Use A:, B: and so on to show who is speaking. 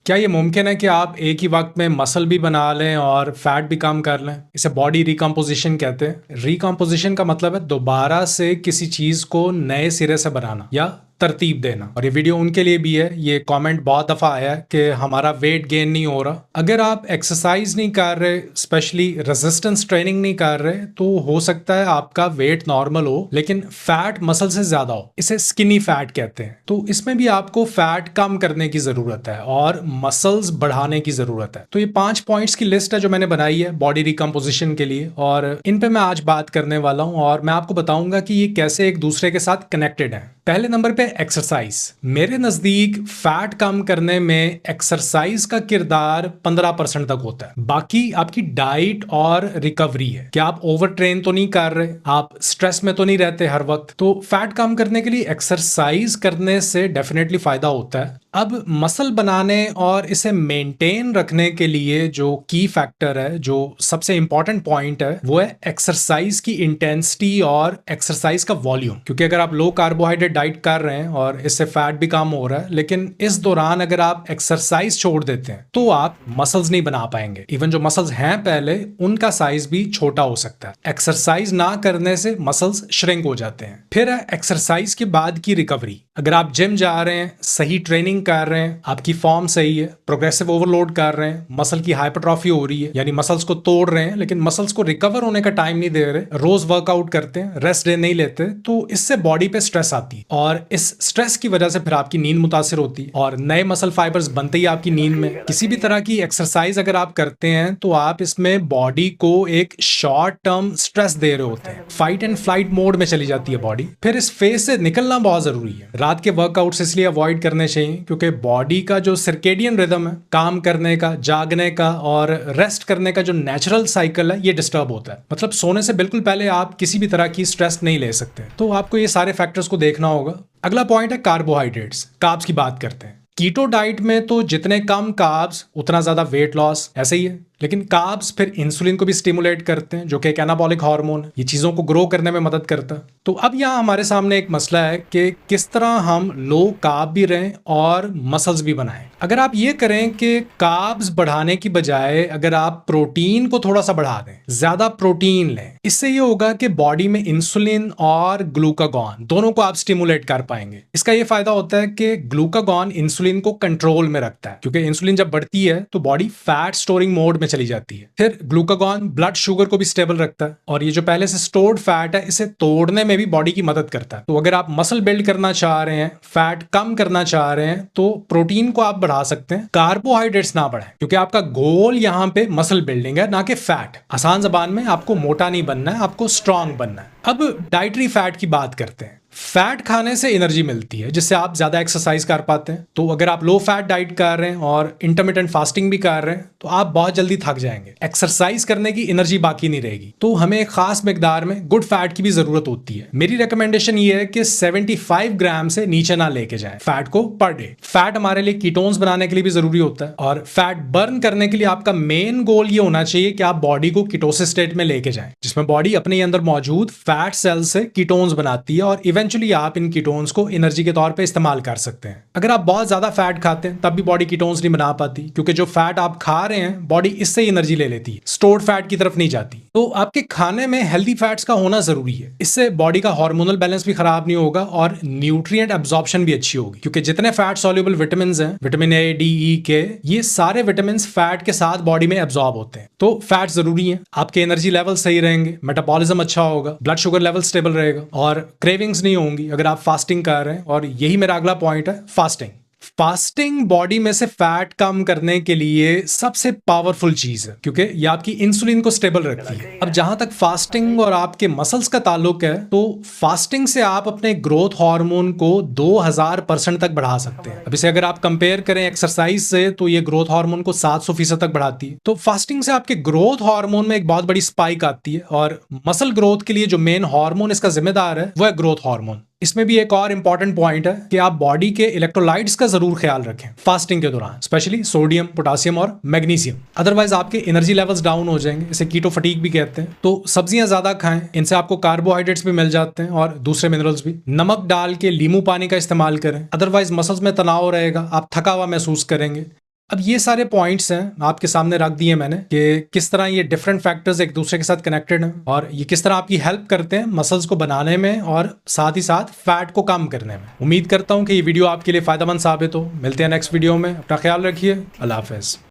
A: क्या ये मुमकिन है कि आप एक ही वक्त में मसल भी बना लें और फैट भी कम कर लें? इसे बॉडी रिकम्पोजिशन कहते हैं। रिकम्पोजिशन का मतलब है दोबारा से किसी चीज को नए सिरे से बनाना या तरतीब देना। और ये वीडियो उनके लिए भी है। ये कमेंट बहुत दफा आया है कि हमारा वेट गेन नहीं हो रहा। अगर आप एक्सरसाइज नहीं कर रहे, स्पेशली रेजिस्टेंस ट्रेनिंग नहीं कर रहे, तो हो सकता है आपका वेट नॉर्मल हो लेकिन फैट मसल से ज्यादा हो। इसे स्किनी फैट कहते हैं। तो इसमें भी आपको फैट कम करने की जरूरत है और मसल्स बढ़ाने की जरूरत है। तो ये 5 पॉइंट्स की लिस्ट है जो मैंने बनाई है बॉडी रिकम्पोजिशन के लिए, और इन पे मैं आज बात करने वाला हूं और मैं आपको बताऊंगा कि ये कैसे एक दूसरे के साथ कनेक्टेड है। पहले नंबर पे एक्सरसाइज। मेरे नजदीक फैट कम करने में एक्सरसाइज का किरदार 15% तक होता है। बाकी आपकी डाइट और रिकवरी है। क्या आप ओवर ट्रेन तो नहीं कर रहे, आप स्ट्रेस में तो नहीं रहते हर वक्त। तो फैट कम करने के लिए एक्सरसाइज करने से डेफिनेटली फायदा होता है। अब मसल बनाने और इसे मेंटेन रखने के लिए जो की फैक्टर है, जो सबसे इंपॉर्टेंट पॉइंट है, वो है एक्सरसाइज की इंटेंसिटी और एक्सरसाइज का वॉल्यूम। क्योंकि अगर आप लो कार्बोहाइड्रेट डाइट कर रहे हैं और इससे फैट भी कम हो रहा है, लेकिन इस दौरान अगर आप एक्सरसाइज छोड़ देते हैं तो आप मसल्स नहीं बना पाएंगे। इवन जो मसल्स हैं पहले, उनका साइज भी छोटा हो सकता है। एक्सरसाइज ना करने से मसल्स श्रिंक हो जाते हैं। फिर है एक्सरसाइज के बाद की रिकवरी। अगर आप जिम जा रहे हैं, सही ट्रेनिंग कर रहे हैं, आपकी फॉर्म सही है, प्रोग्रेसिव ओवरलोड कर रहे हैं, मसल की हाइपरट्रॉफी हो रही है, यानी मसल्स को तोड़ रहे हैं लेकिन मसल्स को रिकवर होने का टाइम नहीं दे रहे, रोज वर्कआउट करते हैं, रेस्ट डे नहीं लेते, तो इससे बॉडी पे स्ट्रेस आती है और इस स्ट्रेस की वजह से फिर आपकी नींद मुतासिर होती है और नए मसल फाइबर्स बनते ही आपकी नींद में। किसी भी तरह की एक्सरसाइज अगर आप करते हैं तो आप इसमें बॉडी को एक शॉर्ट टर्म स्ट्रेस दे रहे होते हैं। फाइट एंड फ्लाइट मोड में चली जाती है बॉडी। फिर इस फेज से निकलना बहुत जरूरी है। रात के वर्कआउट्स इसलिए अवॉइड करने चाहिए क्योंकि बॉडी का जो सर्केडियन रिदम है, काम करने का, जागने का और रेस्ट करने का जो नेचुरल साइकिल है, ये डिस्टर्ब होता है। मतलब सोने से बिल्कुल पहले आप किसी भी तरह की स्ट्रेस नहीं ले सकते। तो आपको ये सारे फैक्टर्स को देखना होगा। अगला पॉइंट है कार्बोहाइड्रेट्स। कार्ब्स की बात करते हैं। कीटो डाइट में तो जितने कम कार्ब्स उतना ज्यादा वेट लॉस, ऐसे ही है। लेकिन कार्ब्स फिर इंसुलिन को भी स्टिमुलेट करते हैं जो कि एक एनाबॉलिक हार्मोन है। ये चीजों को ग्रो करने में मदद करता है। तो अब यहाँ हमारे सामने एक मसला है कि किस तरह हम लो कार्ब भी रहें और मसल्स भी बनाएं। अगर आप ये करें कि कार्ब्स बढ़ाने की बजाय अगर आप प्रोटीन को थोड़ा सा बढ़ा दें, ज्यादा प्रोटीन लें, इससे ये होगा कि बॉडी में इंसुलिन और ग्लूकागॉन दोनों को आप स्टिमुलेट कर पाएंगे। इसका ये फायदा होता है कि ग्लूकागॉन इंसुलिन को कंट्रोल में रखता है, क्योंकि इंसुलिन जब बढ़ती है तो बॉडी फैट स्टोरिंग मोड में चली जाती है। फिर ग्लूकागॉन ब्लड शुगर को भी स्टेबल रखता है और ये जो पहले से स्टोर्ड फैट है, इसे तोड़ने में भी बॉडी की मदद करता है। तो अगर आप मसल बिल्ड करना चाह रहे हैं, फैट कम करना चाह रहे हैं, तो प्रोटीन को आप बढ़ा सकते हैं, कार्बोहाइड्रेट्स ना बढ़ाएं, क्योंकि आपका गोल यहाँ पे मसल बिल्डिंग है, ना कि फैट। आसान जबान में आपको मोटा नहीं बनना है, आपको स्ट्रांग बनना है। अब डाइटरी फैट की बात करते हैं। फैट खाने से एनर्जी मिलती है जिससे आप ज्यादा एक्सरसाइज कर पाते हैं। तो अगर आप लो फैट डाइट कर रहे हैं और इंटरमिटेंट फास्टिंग भी कर रहे हैं तो आप बहुत जल्दी थक जाएंगे। एक्सरसाइज करने की एनर्जी बाकी नहीं रहेगी। तो हमें एक खास मिकदार में गुड फैट की भी जरूरत होती है। मेरी रिकमेंडेशन ये है कि 75 ग्राम से नीचे ना लेके जाएं फैट को पर डे। फैट हमारे लिए कीटोन्स बनाने के लिए भी जरूरी होता है और फैट बर्न करने के लिए आपका मेन गोल ये होना चाहिए कि आप बॉडी को कीटोसिस स्टेट में लेके जाएं, जिसमें बॉडी अपने अंदर मौजूद फैट सेल से कीटोन्स बनाती है और इवेंचुअली आप इन कीटोन्स को एनर्जी के तौर पे इस्तेमाल कर सकते हैं। अगर आप बहुत ज्यादा फैट खाते हैं तब भी बॉडी कीटोन्स नहीं बना पाती, क्योंकि जो फैट आप खा रहे हैं बॉडी इससे एनर्जी ले लेती है, स्टोर्ड फैट की तरफ नहीं जाती। तो आपके खाने में हेल्दी फैट्स का होना जरूरी है। इससे बॉडी का हार्मोनल बैलेंस भी खराब नहीं होगा और न्यूट्रिएंट एब्जॉर्प्शन भी अच्छी होगी, क्योंकि जितने फैट सॉल्युबल विटामिन हैं, विटामिन ए, डी, ई, के, ये सारे विटामिन फैट के साथ बॉडी में एब्जॉर्ब होते हैं। तो फैट जरूरी है। आपके एनर्जी लेवल सही रहेंगे, मेटाबॉलिज्म अच्छा होगा, ब्लड शुगर लेवल स्टेबल रहेगा और क्रेविंग्स नहीं होंगी अगर आप फास्टिंग कर रहे हैं। और यही मेरा अगला पॉइंट है, फास्टिंग। फास्टिंग बॉडी में से फैट कम करने के लिए सबसे पावरफुल चीज है, क्योंकि ये आपकी इंसुलिन को स्टेबल रखती है। अब जहां तक फास्टिंग और आपके मसल्स का ताल्लुक है, तो फास्टिंग से आप अपने ग्रोथ हार्मोन को 2000% तक बढ़ा सकते हैं। अब इसे अगर आप कंपेयर करें एक्सरसाइज से, तो ये ग्रोथ हार्मोन को 700% तक बढ़ाती है। तो फास्टिंग से आपके ग्रोथ हार्मोन में एक बहुत बड़ी स्पाइक आती है और मसल ग्रोथ के लिए जो मेन हार्मोन इसका जिम्मेदार है वो है ग्रोथ हार्मोन। इसमें भी एक और इंपॉर्टेंट पॉइंट है कि आप बॉडी के इलेक्ट्रोलाइट्स का जरूर ख्याल रखें फास्टिंग के दौरान, स्पेशली सोडियम, पोटासियम और मैग्नीशियम। अदरवाइज आपके एनर्जी लेवल्स डाउन हो जाएंगे। इसे कीटो फटीग भी कहते हैं। तो सब्जियां ज्यादा खाएं, इनसे आपको कार्बोहाइड्रेट्स भी मिल जाते हैं और दूसरे मिनरल्स भी। नमक डाल के नींबू पानी का इस्तेमाल करें, अदरवाइज मसल्स में तनाव रहेगा, आप थका हुआ महसूस करेंगे। अब ये सारे पॉइंट्स हैं आपके सामने रख दिए मैंने कि किस तरह ये डिफरेंट फैक्टर्स एक दूसरे के साथ कनेक्टेड हैं और ये किस तरह आपकी हेल्प करते हैं मसल्स को बनाने में और साथ ही साथ फैट को कम करने में। उम्मीद करता हूं कि ये वीडियो आपके लिए फायदेमंद साबित हो। मिलते हैं नेक्स्ट वीडियो में, अपना ख्याल रखिए। अल्लाह हाफिज।